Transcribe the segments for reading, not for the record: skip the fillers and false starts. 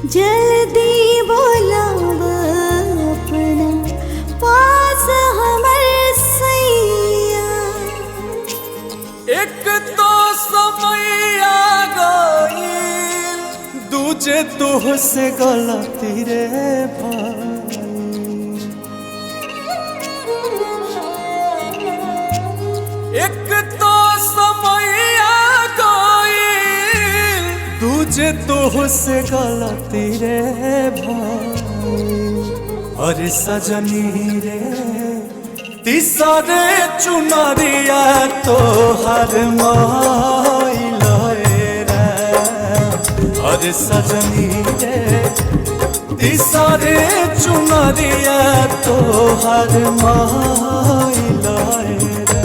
जल्दी बोलाव अपना पास हमर सैया। एक तो समय आ गइल, दूजे तुहसे गलती रे भाई। एक तो समय आ गइल, दूजे तुहसे गलती रे भाई। अरे सजनी रे तीसरे चुनरिया तोहर माइल रे। अरे सजनी रे तीसरे चुनरिया तोहर माइल रे।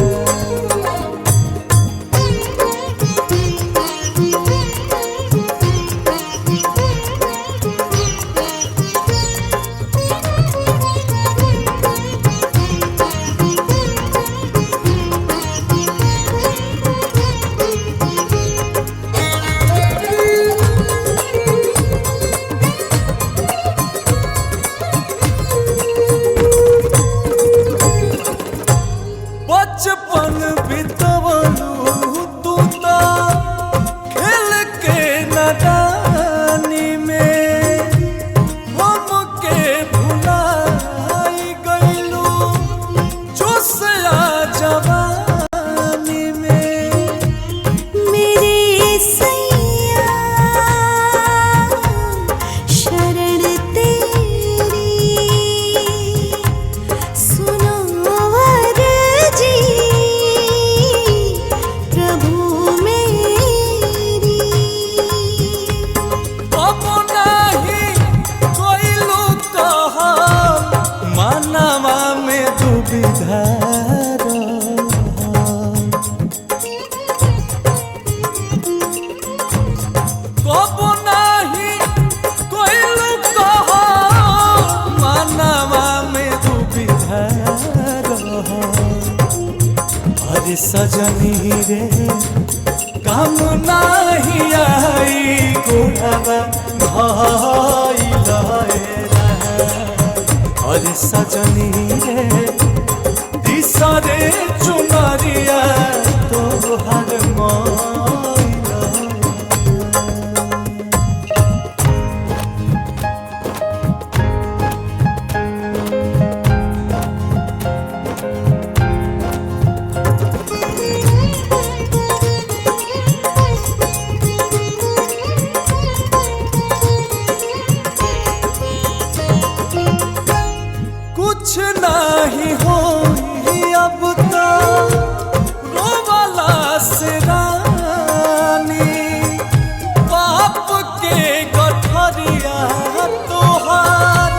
बचपन बितवलू तू तो खेल के नादानी में, हमके भुलाई गइलू जोशिया जवानी में। मेरे सैया शरण तेरी सुनो जी प्रभु मेरी। अब नहीं कोइलू कहा मानवा में दुविधा कब नहीं कोइलू कहा मानवा में दुविधा। अरे सजनी रे काम नहीं आई गुणवा भाइल रे। अरे सजनी रे तीसरे चुनरिया तोहर माइल रे। कुछ नहीं होई अब तो रोवाला से रानी, बाप के गठरिया तोहार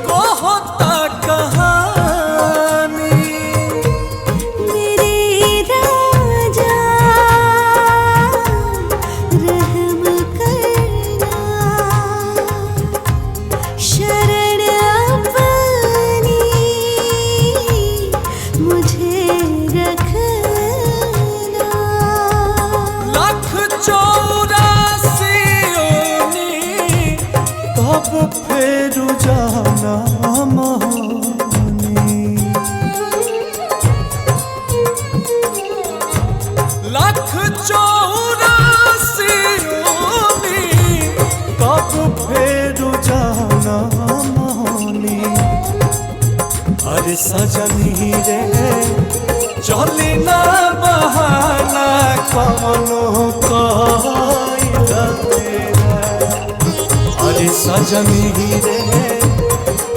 कहता कहानी। मेरे राजा रहम करना, शरण अपनी मुझे रखना। लाख 84 ओनी तब फेर जाना मोहनी। लाख 84 ओनी तब फेर जाना मोहनी। अरे सजनी रे चली ना बहाना कवनो कइल तेरा। अरे सजनी रे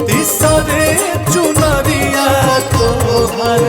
तीसरे चुनरिया तोहर